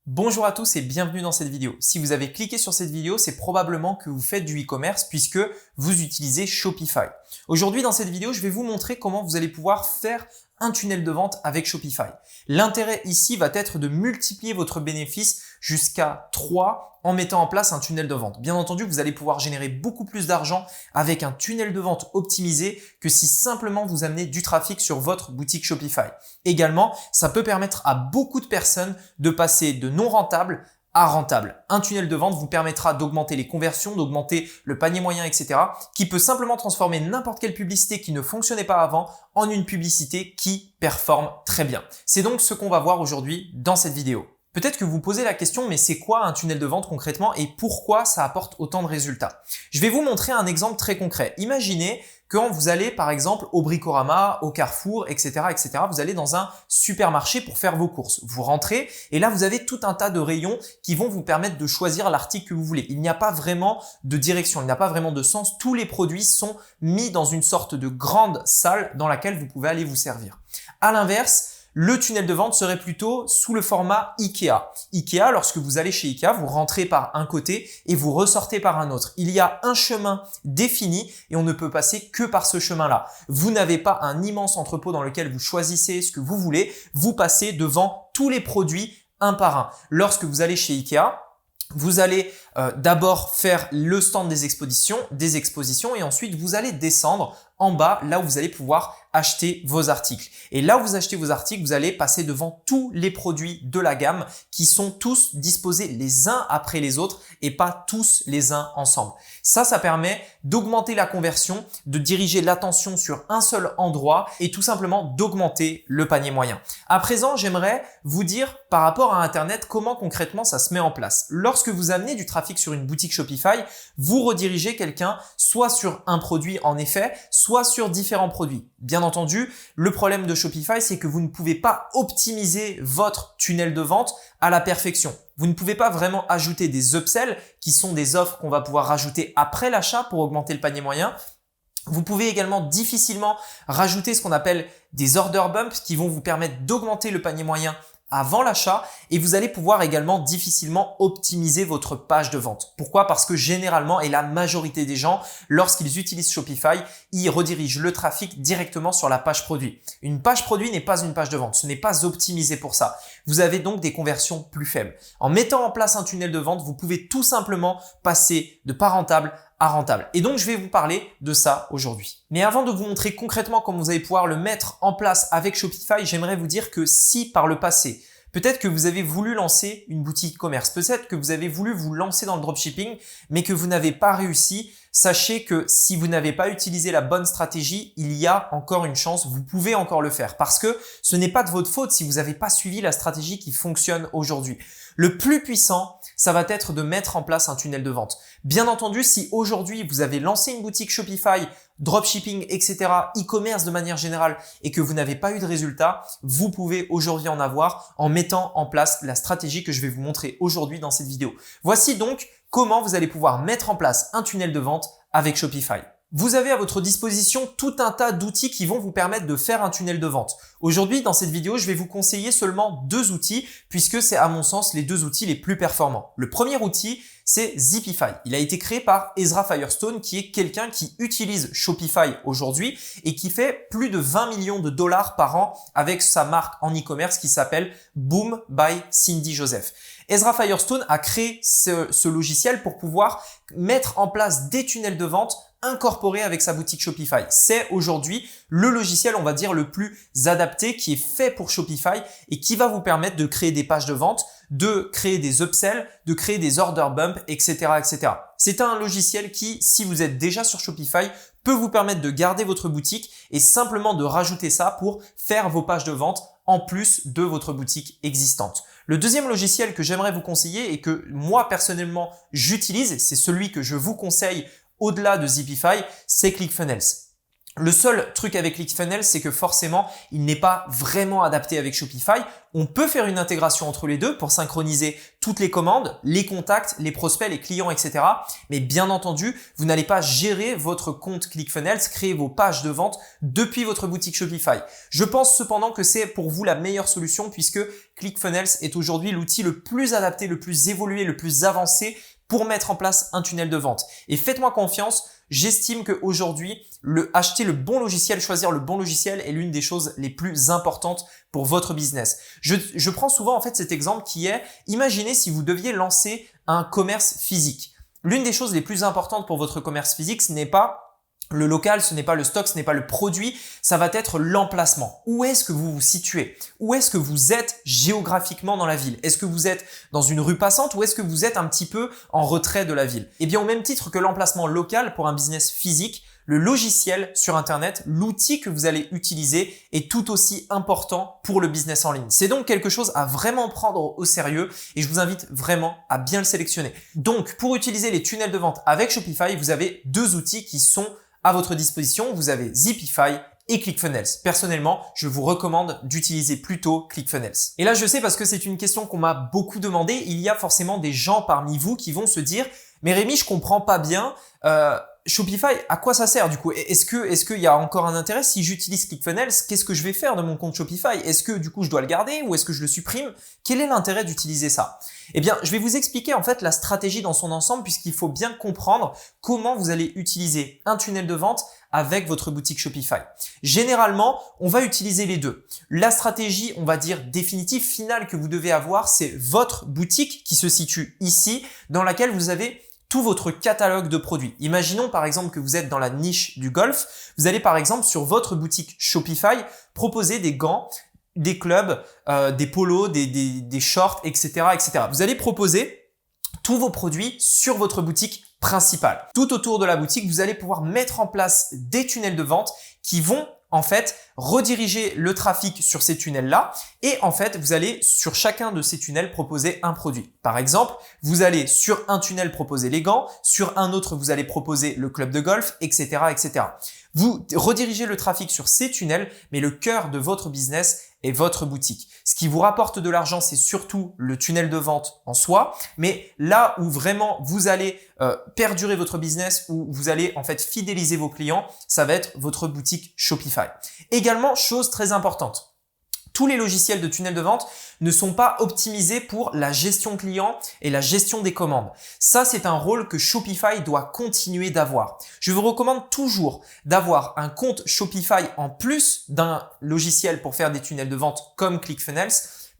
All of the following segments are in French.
Bonjour à tous et bienvenue dans cette vidéo. Si vous avez cliqué sur cette vidéo, c'est probablement que vous faites du e-commerce puisque vous utilisez Shopify. Aujourd'hui, dans cette vidéo, je vais vous montrer comment vous allez pouvoir faire un tunnel de vente avec Shopify. L'intérêt ici va être de multiplier votre bénéfice jusqu'à 3 en mettant en place un tunnel de vente. Bien entendu, vous allez pouvoir générer beaucoup plus d'argent avec un tunnel de vente optimisé que si simplement vous amenez du trafic sur votre boutique Shopify. Également, ça peut permettre à beaucoup de personnes de passer de non rentable à rentable. Un tunnel de vente vous permettra d'augmenter les conversions, d'augmenter le panier moyen, etc. qui peut simplement transformer n'importe quelle publicité qui ne fonctionnait pas avant en une publicité qui performe très bien. C'est donc ce qu'on va voir aujourd'hui dans cette vidéo. Peut-être que vous posez la question, mais c'est quoi un tunnel de vente concrètement et pourquoi ça apporte autant de résultats? Je vais vous montrer un exemple très concret. Imaginez quand vous allez par exemple au Bricorama, au Carrefour, etc., etc. Vous allez dans un supermarché pour faire vos courses. Vous rentrez et là, vous avez tout un tas de rayons qui vont vous permettre de choisir l'article que vous voulez. Il n'y a pas vraiment de direction, il n'y a pas vraiment de sens. Tous les produits sont mis dans une sorte de grande salle dans laquelle vous pouvez aller vous servir. À l'inverse, le tunnel de vente serait plutôt sous le format IKEA. IKEA, lorsque vous allez chez IKEA, vous rentrez par un côté et vous ressortez par un autre. Il y a un chemin défini et on ne peut passer que par ce chemin-là. Vous n'avez pas un immense entrepôt dans lequel vous choisissez ce que vous voulez. Vous passez devant tous les produits un par un. Lorsque vous allez chez IKEA, vous allez d'abord faire le stand des expositions et ensuite vous allez descendre en bas là où vous allez pouvoir acheter vos articles. Et là où vous achetez vos articles, vous allez passer devant tous les produits de la gamme qui sont tous disposés les uns après les autres et pas tous les uns ensemble. Ça permet d'augmenter la conversion, de diriger l'attention sur un seul endroit et tout simplement d'augmenter le panier moyen. À présent, j'aimerais vous dire par rapport à Internet comment concrètement ça se met en place. Lorsque vous amenez du trafic sur une boutique Shopify, vous redirigez quelqu'un soit sur un produit en effet, soit sur différents produits. Bien entendu, le problème de Shopify, c'est que vous ne pouvez pas optimiser votre tunnel de vente à la perfection. Vous ne pouvez pas vraiment ajouter des upsells qui sont des offres qu'on va pouvoir rajouter après l'achat pour augmenter le panier moyen. Vous pouvez également difficilement rajouter ce qu'on appelle des order bumps qui vont vous permettre d'augmenter le panier moyen avant l'achat et vous allez pouvoir également difficilement optimiser votre page de vente. Pourquoi? Parce que généralement et la majorité des gens, lorsqu'ils utilisent Shopify, ils redirigent le trafic directement sur la page produit. Une page produit n'est pas une page de vente, ce n'est pas optimisé pour ça. Vous avez donc des conversions plus faibles. En mettant en place un tunnel de vente, vous pouvez tout simplement passer de pas rentable à rentable. Et donc, je vais vous parler de ça aujourd'hui. Mais avant de vous montrer concrètement comment vous allez pouvoir le mettre en place avec Shopify, j'aimerais vous dire que si par le passé, peut-être que vous avez voulu lancer une boutique e-commerce, peut-être que vous avez voulu vous lancer dans le dropshipping, mais que vous n'avez pas réussi, sachez que si vous n'avez pas utilisé la bonne stratégie, il y a encore une chance, vous pouvez encore le faire parce que ce n'est pas de votre faute si vous n'avez pas suivi la stratégie qui fonctionne aujourd'hui. Le plus puissant, ça va être de mettre en place un tunnel de vente. Bien entendu, si aujourd'hui vous avez lancé une boutique Shopify, dropshipping, etc., e-commerce de manière générale et que vous n'avez pas eu de résultat, vous pouvez aujourd'hui en avoir en mettant en place la stratégie que je vais vous montrer aujourd'hui dans cette vidéo. Voici donc comment vous allez pouvoir mettre en place un tunnel de vente avec Shopify. Vous avez à votre disposition tout un tas d'outils qui vont vous permettre de faire un tunnel de vente. Aujourd'hui, dans cette vidéo, je vais vous conseiller seulement 2 outils puisque c'est à mon sens les 2 outils les plus performants. Le premier outil, c'est Zipify. Il a été créé par Ezra Firestone qui est quelqu'un qui utilise Shopify aujourd'hui et qui fait plus de 20 millions de dollars par an avec sa marque en e-commerce qui s'appelle Boom by Cindy Joseph. Ezra Firestone a créé ce logiciel pour pouvoir mettre en place des tunnels de vente incorporé avec sa boutique Shopify. C'est aujourd'hui le logiciel, on va dire, le plus adapté qui est fait pour Shopify et qui va vous permettre de créer des pages de vente, de créer des upsells, de créer des order bumps, etc., etc. C'est un logiciel qui, si vous êtes déjà sur Shopify, peut vous permettre de garder votre boutique et simplement de rajouter ça pour faire vos pages de vente en plus de votre boutique existante. Le deuxième logiciel que j'aimerais vous conseiller et que moi personnellement j'utilise, c'est celui que je vous conseille au-delà de Zipify, c'est ClickFunnels. Le seul truc avec ClickFunnels, c'est que forcément, il n'est pas vraiment adapté avec Shopify. On peut faire une intégration entre les deux pour synchroniser toutes les commandes, les contacts, les prospects, les clients, etc. Mais bien entendu, vous n'allez pas gérer votre compte ClickFunnels, créer vos pages de vente depuis votre boutique Shopify. Je pense cependant que c'est pour vous la meilleure solution puisque ClickFunnels est aujourd'hui l'outil le plus adapté, le plus évolué, le plus avancé pour mettre en place un tunnel de vente. Et faites-moi confiance, j'estime qu'aujourd'hui, acheter le bon logiciel, choisir le bon logiciel est l'une des choses les plus importantes pour votre business. Je prends souvent en fait cet exemple qui est, imaginez si vous deviez lancer un commerce physique. L'une des choses les plus importantes pour votre commerce physique, ce n'est pas le local, ce n'est pas le stock, ce n'est pas le produit, ça va être l'emplacement. Où est-ce que vous vous situez? Où est-ce que vous êtes géographiquement dans la ville? Est-ce que vous êtes dans une rue passante ou est-ce que vous êtes un petit peu en retrait de la ville? Eh bien, au même titre que l'emplacement local pour un business physique, le logiciel sur Internet, l'outil que vous allez utiliser est tout aussi important pour le business en ligne. C'est donc quelque chose à vraiment prendre au sérieux et je vous invite vraiment à bien le sélectionner. Donc, pour utiliser les tunnels de vente avec Shopify, vous avez deux outils qui sont à votre disposition. Vous avez Zipify et ClickFunnels. Personnellement, je vous recommande d'utiliser plutôt ClickFunnels. Et là, je sais parce que c'est une question qu'on m'a beaucoup demandé. Il y a forcément des gens parmi vous qui vont se dire « Mais Rémi, je comprends pas bien. Shopify, à quoi ça sert du coup? Est-ce qu'il y a encore un intérêt si j'utilise ClickFunnels? Qu'est-ce que je vais faire de mon compte Shopify? Est-ce que du coup je dois le garder ou est-ce que je le supprime? Quel est l'intérêt d'utiliser ça? Eh bien, je vais vous expliquer en fait la stratégie dans son ensemble puisqu'il faut bien comprendre comment vous allez utiliser un tunnel de vente avec votre boutique Shopify. Généralement, on va utiliser les deux. La stratégie, on va dire définitive, finale que vous devez avoir, c'est votre boutique qui se situe ici, dans laquelle vous avez tout votre catalogue de produits. Imaginons par exemple que vous êtes dans la niche du golf. Vous allez par exemple sur votre boutique Shopify proposer des gants, des clubs, des polos, des shorts, etc., etc. Vous allez proposer tous vos produits sur votre boutique principale. Tout autour de la boutique, vous allez pouvoir mettre en place des tunnels de vente qui vont en fait rediriger le trafic sur ces tunnels-là et en fait, vous allez sur chacun de ces tunnels proposer un produit. Par exemple, vous allez sur un tunnel proposer les gants, sur un autre, vous allez proposer le club de golf, etc., etc. Vous redirigez le trafic sur ces tunnels, mais le cœur de votre business est votre boutique. Ce qui vous rapporte de l'argent, c'est surtout le tunnel de vente en soi, mais là où vraiment vous allez perdurer votre business, où vous allez en fait fidéliser vos clients, ça va être votre boutique Shopify. Également, chose très importante, tous les logiciels de tunnel de vente ne sont pas optimisés pour la gestion client et la gestion des commandes. Ça, c'est un rôle que Shopify doit continuer d'avoir. Je vous recommande toujours d'avoir un compte Shopify en plus d'un logiciel pour faire des tunnels de vente comme ClickFunnels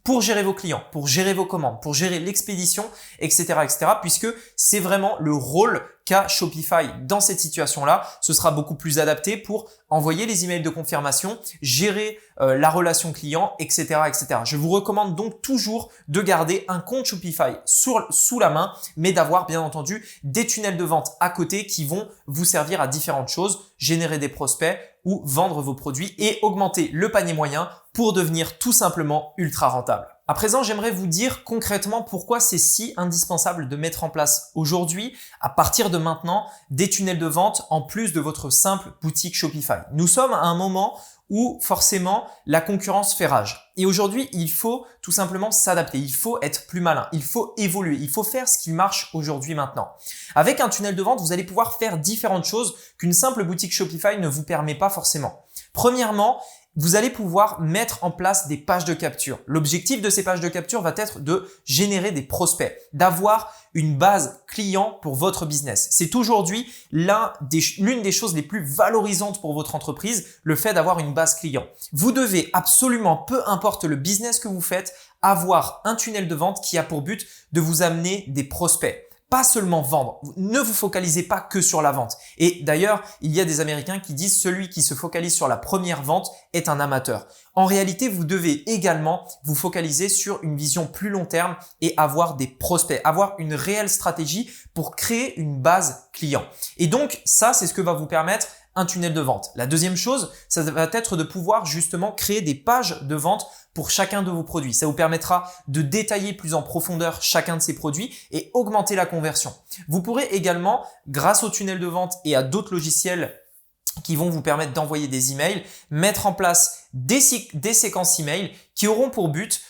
pour gérer vos clients, pour gérer vos commandes, pour gérer l'expédition, etc., etc., puisque c'est vraiment le rôle qu'a Shopify dans cette situation-là. Ce sera beaucoup plus adapté pour envoyer les emails de confirmation, gérer la relation client, etc., etc. Je vous recommande donc toujours de garder un compte Shopify sous la main, mais d'avoir bien entendu des tunnels de vente à côté qui vont vous servir à différentes choses, générer des prospects ou vendre vos produits et augmenter le panier moyen pour devenir tout simplement ultra rentable. À présent, j'aimerais vous dire concrètement pourquoi c'est si indispensable de mettre en place aujourd'hui, à partir de maintenant, des tunnels de vente en plus de votre simple boutique Shopify. Nous sommes à un moment où forcément la concurrence fait rage. Et aujourd'hui, il faut tout simplement s'adapter, il faut être plus malin, il faut évoluer, il faut faire ce qui marche aujourd'hui maintenant. Avec un tunnel de vente, vous allez pouvoir faire différentes choses qu'une simple boutique Shopify ne vous permet pas forcément. Premièrement, vous allez pouvoir mettre en place des pages de capture. L'objectif de ces pages de capture va être de générer des prospects, d'avoir une base client pour votre business. C'est aujourd'hui l'une des choses les plus valorisantes pour votre entreprise, le fait d'avoir une base client. Vous devez absolument, peu importe le business que vous faites, avoir un tunnel de vente qui a pour but de vous amener des prospects. Pas seulement vendre. Ne vous focalisez pas que sur la vente. Et d'ailleurs, il y a des Américains qui disent celui qui se focalise sur la première vente est un amateur. En réalité, vous devez également vous focaliser sur une vision plus long terme et avoir des prospects, avoir une réelle stratégie pour créer une base client. Et donc, ça, c'est ce que va vous permettre un tunnel de vente. La deuxième chose, ça va être de pouvoir justement créer des pages de vente pour chacun de vos produits. Ça vous permettra de détailler plus en profondeur chacun de ces produits et augmenter la conversion. Vous pourrez également, grâce au tunnel de vente et à d'autres logiciels qui vont vous permettre d'envoyer des emails, mettre en place des séquences emails qui auront pour but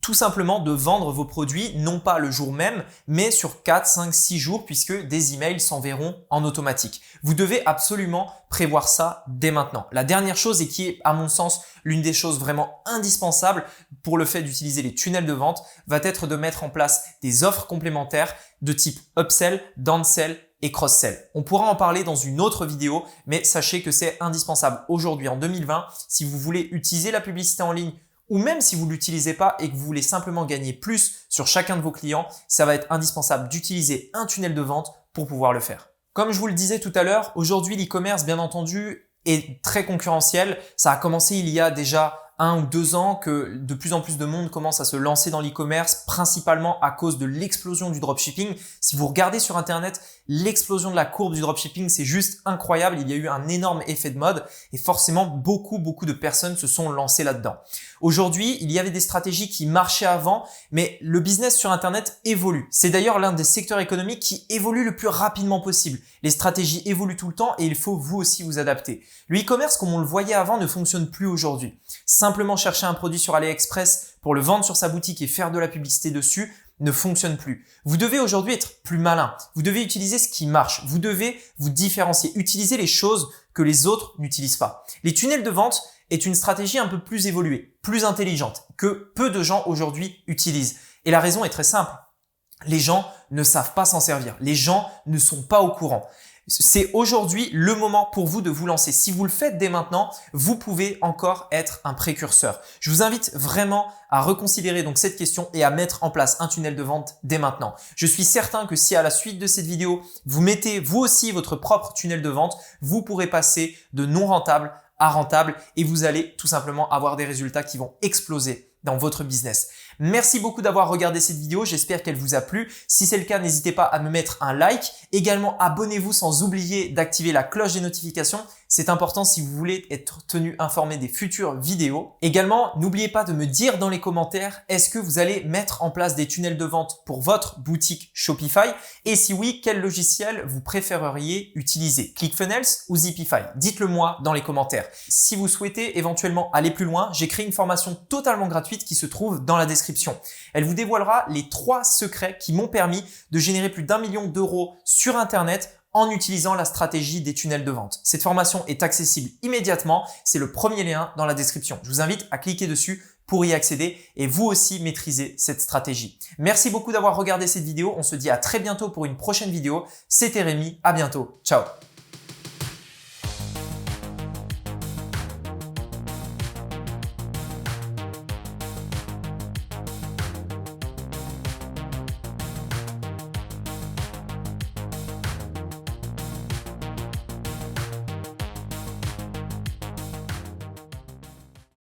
tout simplement de vendre vos produits, non pas le jour même, mais sur 4, 5, 6 jours puisque des emails s'enverront en automatique. Vous devez absolument prévoir ça dès maintenant. La dernière chose et qui est à mon sens l'une des choses vraiment indispensables pour le fait d'utiliser les tunnels de vente va être de mettre en place des offres complémentaires de type upsell, downsell et cross-sell. On pourra en parler dans une autre vidéo, mais sachez que c'est indispensable aujourd'hui en 2020 si vous voulez utiliser la publicité en ligne ou même si vous ne l'utilisez pas et que vous voulez simplement gagner plus sur chacun de vos clients, ça va être indispensable d'utiliser un tunnel de vente pour pouvoir le faire. Comme je vous le disais tout à l'heure, aujourd'hui l'e-commerce bien entendu est très concurrentiel. Ça a commencé il y a déjà 1 ou 2 ans que de plus en plus de monde commence à se lancer dans l'e-commerce, principalement à cause de l'explosion du dropshipping. Si vous regardez sur Internet, l'explosion de la courbe du dropshipping, c'est juste incroyable. Il y a eu un énorme effet de mode et forcément beaucoup de personnes se sont lancées là-dedans. Aujourd'hui, il y avait des stratégies qui marchaient avant, mais le business sur Internet évolue. C'est d'ailleurs l'un des secteurs économiques qui évolue le plus rapidement possible. Les stratégies évoluent tout le temps et il faut vous aussi vous adapter. Le e-commerce, comme on le voyait avant, ne fonctionne plus aujourd'hui. Simplement chercher un produit sur AliExpress pour le vendre sur sa boutique et faire de la publicité dessus ne fonctionne plus. Vous devez aujourd'hui être plus malin. Vous devez utiliser ce qui marche. Vous devez vous différencier. Utiliser les choses que les autres n'utilisent pas. Les tunnels de vente est une stratégie un peu plus évoluée, plus intelligente, que peu de gens aujourd'hui utilisent. Et la raison est très simple. Les gens ne savent pas s'en servir. Les gens ne sont pas au courant. C'est aujourd'hui le moment pour vous de vous lancer. Si vous le faites dès maintenant, vous pouvez encore être un précurseur. Je vous invite vraiment à reconsidérer donc cette question et à mettre en place un tunnel de vente dès maintenant. Je suis certain que si à la suite de cette vidéo, vous mettez vous aussi votre propre tunnel de vente, vous pourrez passer de non rentable à rentable et vous allez tout simplement avoir des résultats qui vont exploser dans votre business. Merci beaucoup d'avoir regardé cette vidéo, j'espère qu'elle vous a plu. Si c'est le cas, n'hésitez pas à me mettre un like. Également, abonnez-vous sans oublier d'activer la cloche des notifications. C'est important si vous voulez être tenu informé des futures vidéos. Également, n'oubliez pas de me dire dans les commentaires, est-ce que vous allez mettre en place des tunnels de vente pour votre boutique Shopify? Et si oui, quel logiciel vous préféreriez utiliser? ClickFunnels ou Zipify? Dites-le moi dans les commentaires. Si vous souhaitez éventuellement aller plus loin, j'ai créé une formation totalement gratuite qui se trouve dans la description. Elle vous dévoilera les 3 secrets qui m'ont permis de générer plus d'1 million d'euros sur Internet en utilisant la stratégie des tunnels de vente. Cette formation est accessible immédiatement. C'est le premier lien dans la description. Je vous invite à cliquer dessus pour y accéder et vous aussi maîtriser cette stratégie. Merci beaucoup d'avoir regardé cette vidéo. On se dit à très bientôt pour une prochaine vidéo. C'était Rémi. À bientôt. Ciao.